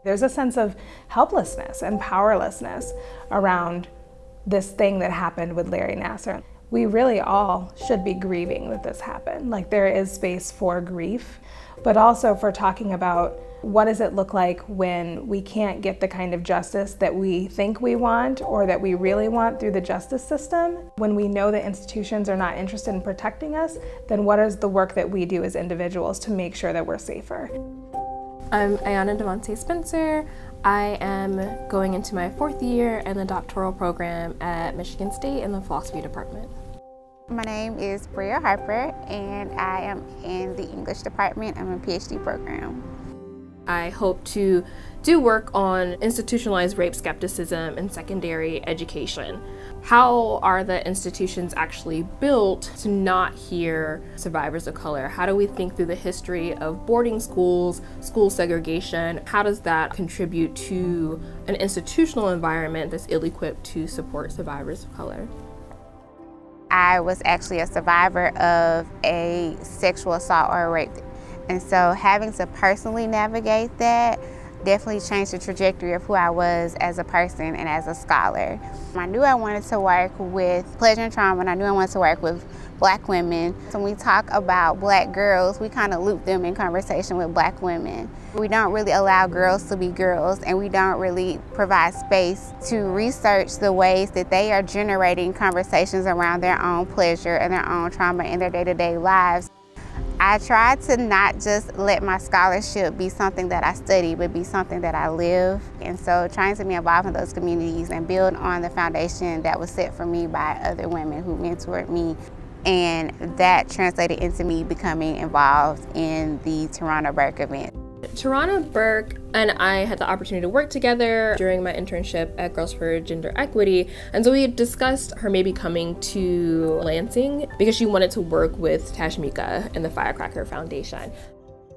There's a sense of helplessness and powerlessness around this thing that happened with Larry Nassar. We really all should be grieving that this happened. Like, there is space for grief, but also for talking about what does it look like when we can't get the kind of justice that we think we want or that we really want through the justice system. When we know that institutions are not interested in protecting us, then what is the work that we do as individuals to make sure that we're safer? I'm Ayanna Devontae Spencer. I am going into my 4th year in the doctoral program at Michigan State in the philosophy department. My name is Bria Harper, and I am in the English department. I'm in a PhD program. I hope to do work on institutionalized rape skepticism in secondary education. How are the institutions actually built to not hear survivors of color? How do we think through the history of boarding schools, school segregation? How does that contribute to an institutional environment that's ill-equipped to support survivors of color? I was actually a survivor of a sexual assault or a rape. And so having to personally navigate that definitely changed the trajectory of who I was as a person and as a scholar. I knew I wanted to work with pleasure and trauma, and I knew I wanted to work with Black women. So when we talk about Black girls, we kind of loop them in conversation with Black women. We don't really allow girls to be girls, and we don't really provide space to research the ways that they are generating conversations around their own pleasure and their own trauma in their day-to-day lives. I try to not just let my scholarship be something that I study, but be something that I live. And so trying to be involved in those communities and build on the foundation that was set for me by other women who mentored me. And that translated into me becoming involved in the Tarana Burke event. Tarana Burke and I had the opportunity to work together during my internship at Girls for Gender Equity, and so we had discussed her maybe coming to Lansing because she wanted to work with Tashmika in the Firecracker Foundation.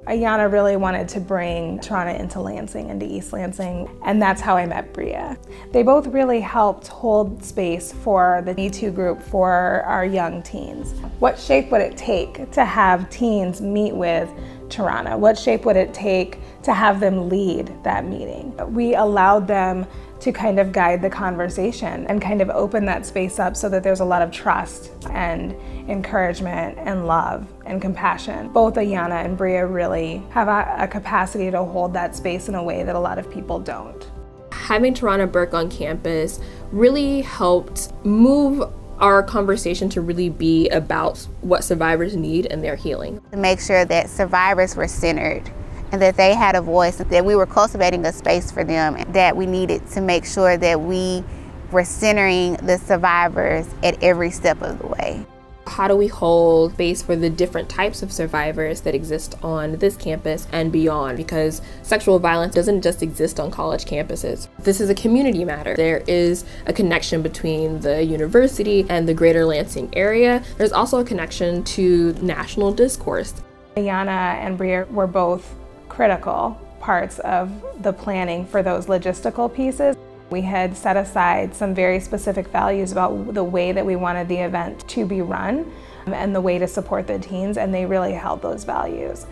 Ayanna really wanted to bring Tarana into Lansing, into East Lansing, and that's how I met Bria. They both really helped hold space for the Me Too group for our young teens. What shape would it take to have teens meet with Tarana? What shape would it take to have them lead that meeting? We allowed them to kind of guide the conversation and kind of open that space up so that there's a lot of trust and encouragement and love and compassion. Both Ayanna and Bria really have a capacity to hold that space in a way that a lot of people don't. Having Tarana Burke on campus really helped move our conversation to really be about what survivors need and their healing. To make sure that survivors were centered and that they had a voice, that we were cultivating a space for them, and that we needed to make sure that we were centering the survivors at every step of the way. How do we hold space for the different types of survivors that exist on this campus and beyond? Because sexual violence doesn't just exist on college campuses. This is a community matter. There is a connection between the university and the greater Lansing area. There's also a connection to national discourse. Ayanna and Bria were both critical parts of the planning for those logistical pieces. We had set aside some very specific values about the way that we wanted the event to be run and the way to support the teens, and they really held those values.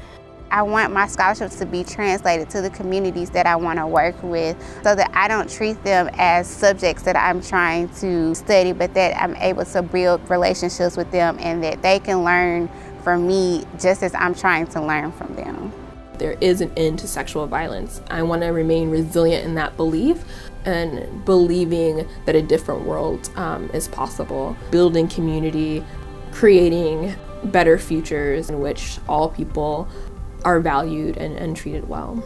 I want my scholarships to be translated to the communities that I want to work with so that I don't treat them as subjects that I'm trying to study, but that I'm able to build relationships with them and that they can learn from me just as I'm trying to learn from them. There is an end to sexual violence. I want to remain resilient in that belief and believing that a different world is possible. Building community, creating better futures in which all people are valued and treated well.